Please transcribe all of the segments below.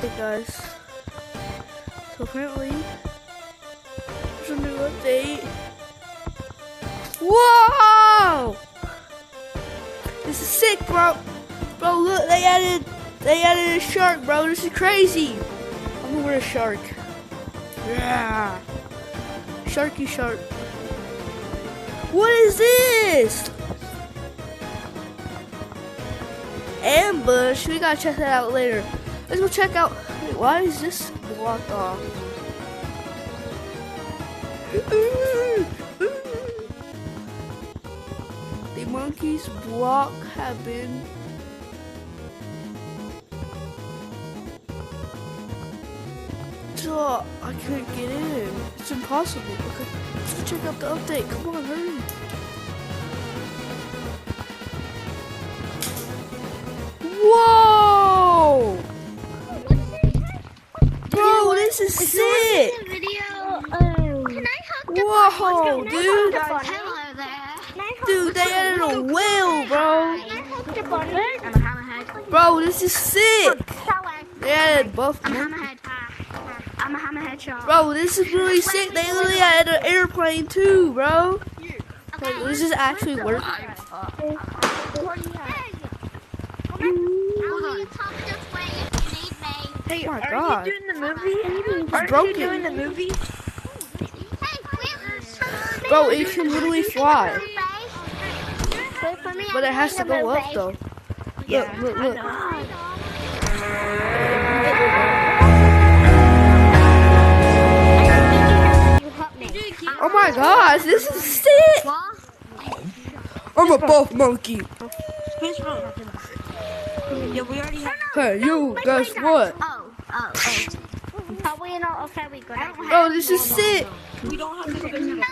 Hey guys, so apparently there's a new update. Whoa! This is sick, bro. Bro, look, they added a shark, bro. This is crazy. I'm gonna wear a shark. Yeah, sharky shark. What is this? Ambush. We gotta check that out later. Let's go check out. Wait, why is this blocked off? The monkey's block have been. So I can't get in. It's impossible. Okay, let's go check out the update. Come on, hurry. Whoa! Bro, this is sick! Whoa, dude! Hello there. Dude, they added a whale, bro! Bro, this is sick! They added buff. I'm a hammerhead shark. Bro, this is really sick. They literally added an airplane too, bro. Wait, does this actually work? Hey, Oh my are God. you doing the movie? Are broken. you doing the movie? Bro, it can literally fly. But it has to go up though. Yeah, Look, look, look. Oh my gosh, this is sick! I'm a buff monkey. Yeah, we already have. Hey, you, guess what? Are we not okay? We got it. Bro, this is sick. We don't have to.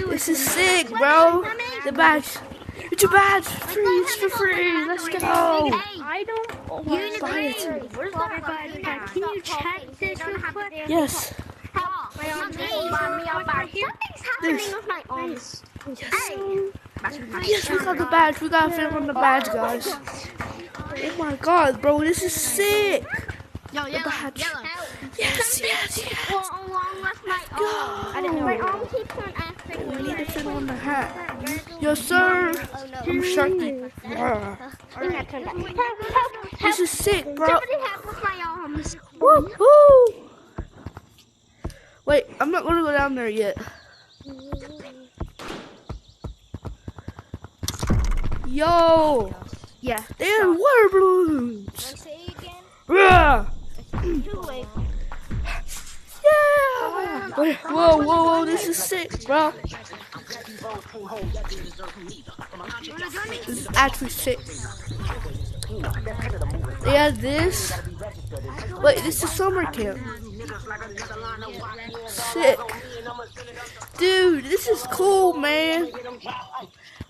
This is sick, bro. The badge. It's a badge. Free. It's for free. Let's go. I don't. Buy it. Where's the bad guy? Can you check this real quick? Yes. Something's happening with my arms. Yes, we got the badge. We got to film on the badge, guys. Oh my god, bro. This is sick. Yo, The badge. Yes, yes, yes. Along with my arm. My arm keeps on acting. We need to film on the hat. Yes, sir. I'm Sharky. This is sick, bro. Somebody help with my arms. Woohoo! Wait, I'm not gonna go down there yet. Yo! Yeah. They had water balloons! Say again. Yeah! Wait. Yeah! Wait, whoa, whoa, whoa, this is sick, bro. This is actually sick. They had this. Wait, this is summer camp. Sick. Dude, this is cool, man.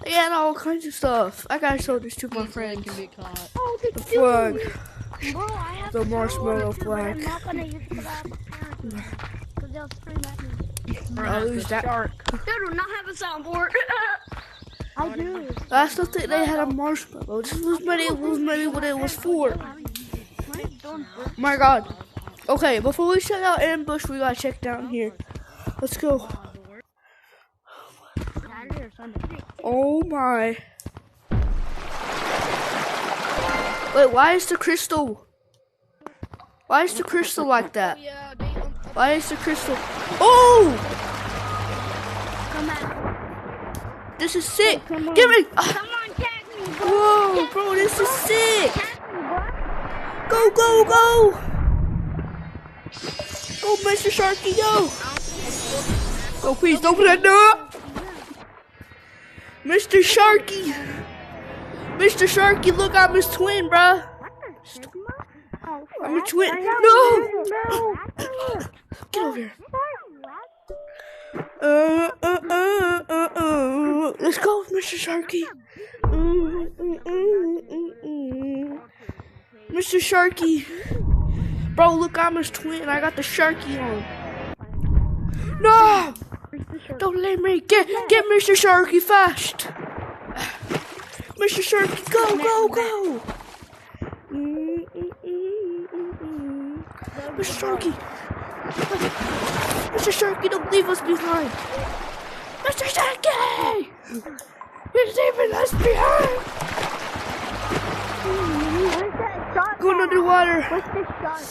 They had all kinds of stuff. I gotta show this to my friends. The flag. The marshmallow flag. I'll lose that. They do not have a soundboard. I do. I still think they had a marshmallow. This was maybe what it was for. My god. Okay, before we check out Ambush, we gotta check down here. Let's go. Oh my. Wait, why is the crystal? Why is the crystal like that? Why is the crystal? Oh! This is sick. Give me. Someone catch me. Whoa, bro, this is sick. Go, go, go. Go, Mr. Sharky, go. Oh, please, don't open that door. Mr. Sharky. Mr. Sharky, look, I'm his twin, bruh. I'm a twin. No. Get over here. Let's go, Mr. Sharky. Mr. Sharky. Bro, look, I'm his twin. I got the Sharky on. No! Don't let me get Mr. Sharky fast. Mr. Sharky, go, go, go. Mr. Sharky! Mr. Sharky, don't leave us behind! Mr. Sharky! You're leaving us behind! Where's that shot? Going underwater! What's this shot?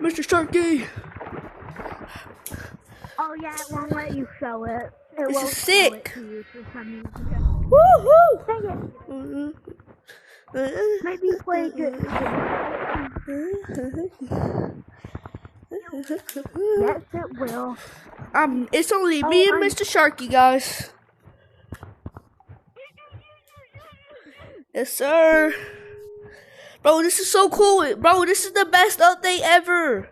Mr. Sharky! Oh yeah, it won't let you show it. It This won't is show it sick. to you for some reason. Woohoo! Dang it. Maybe play good. Yes, it will. It's only me and Mr. Sharky, guys. Yes, sir. Bro, this is so cool. Bro, this is the best update ever.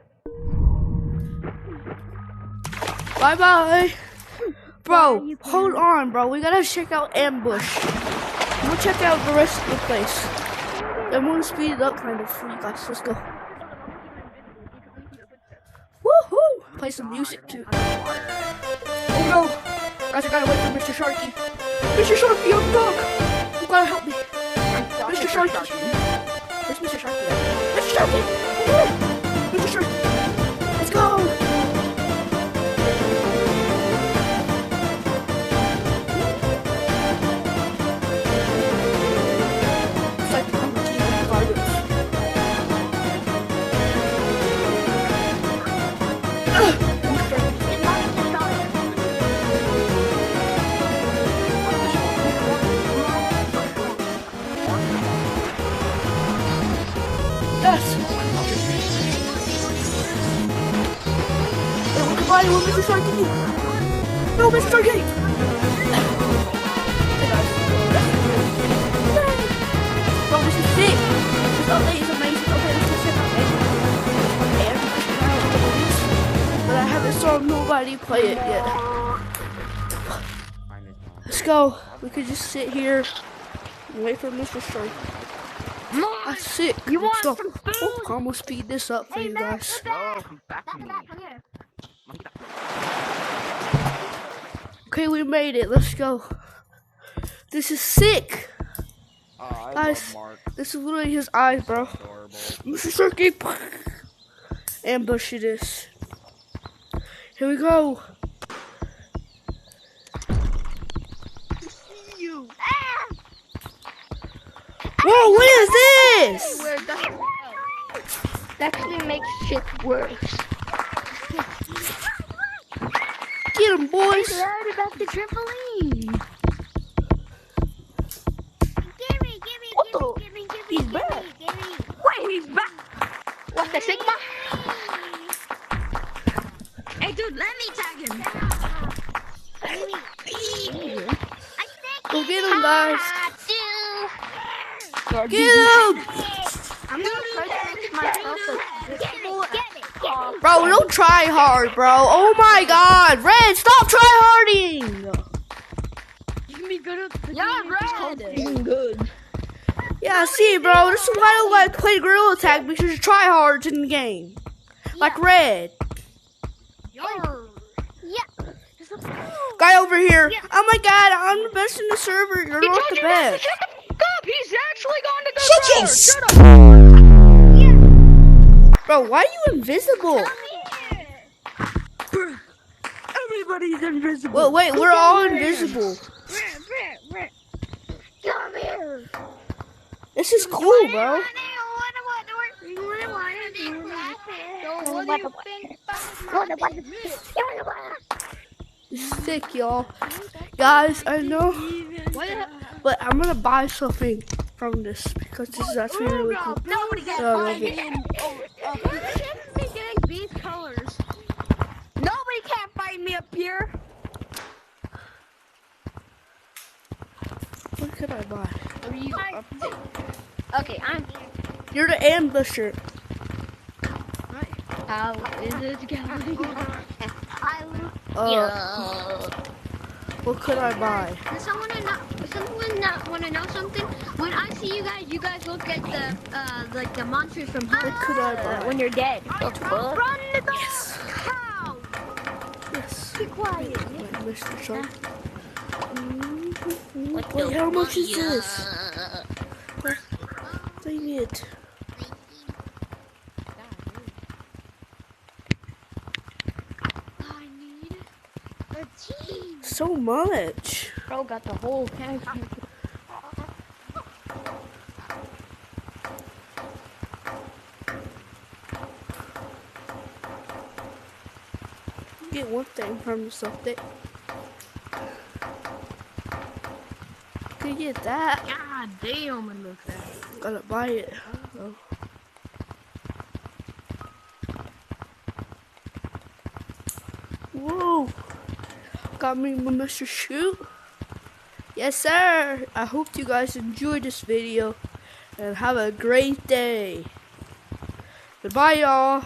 Bye-bye. Bro, hold on, bro. We gotta check out Ambush. We'll check out the rest of the place. I'm gonna speed it up kind of for you guys. Let's go. Woohoo! Play some music too. Oh no! Guys, I gotta wait for Mr. Sharky. Mr. Sharky, I'm stuck! You gotta help me. Mr. Sharky. Where's Mr. Sharky at? Mr. Sharky! Mr. Sharky! Let's go! It's like the comedy of violence. Yes! Oh, goodbye, we're Mr. Sharky! No, Mr. Sharky! Hey guys. Bro, this is sick! This update is amazing. Okay, let's just check out okay, everybody should have a couple weeks, but I haven't saw nobody play it yet. Let's go. We could just sit here and wait for Mr. Sharky. That's sick. You Let's want go. some food? Oh, I'm gonna speed this up for you guys. No, come back to me. Okay, we made it. Let's go. This is sick. I Guys, love Mark. this is literally his eyes, bro. Adorable. Mr. Sharky. Ambush it is. Here we go. You. Whoa, what is this? Where that actually makes shit worse. Get him, boys. Learn about the trampoline. He's back. Wait, he's back. What's the Sigma? Hey, dude, let me tag him. Go get him, guys. Get Get him. I'm gonna try to make myself Bro, don't try hard, bro. Oh my god. Red, stop try harding. You can be good at the game. Good. Yeah, see, bro. This is why I don't like to play Gorilla Tag because you try hard in the game. Like Red. Guy over here. Oh my god, I'm the best in the server. You're not the best. Shut the fuck up. He's actually going to go. Shut Shut up. Bro, why are you invisible? Everybody's invisible. Well, wait, we're all invisible. Come here. This is cool, bro. This is sick, y'all. Guys, I know, but I'm gonna buy something from this because this is actually really cool. Nobody I love it. getting these colors. Nobody can't find me up here. What could I buy? What are you up to? Okay, I'm. You're the ambusher. How is it going? What could I buy? Does someone want to know something? When I see you guys look at the like the monsters from What could I buy? When you're dead. Run the dog! Yes. How? Yes. Be quiet. Wait, Mr. Shark. Wait, how much is this? Dang it. I need a team. So much. Bro got the whole tank. Get one thing from something. Could get that. God damn, it looks that. Gotta buy it. Oh. Whoa. Got me my Mr. Shoot. Yes, sir. I hope you guys enjoyed this video and have a great day. Goodbye, y'all.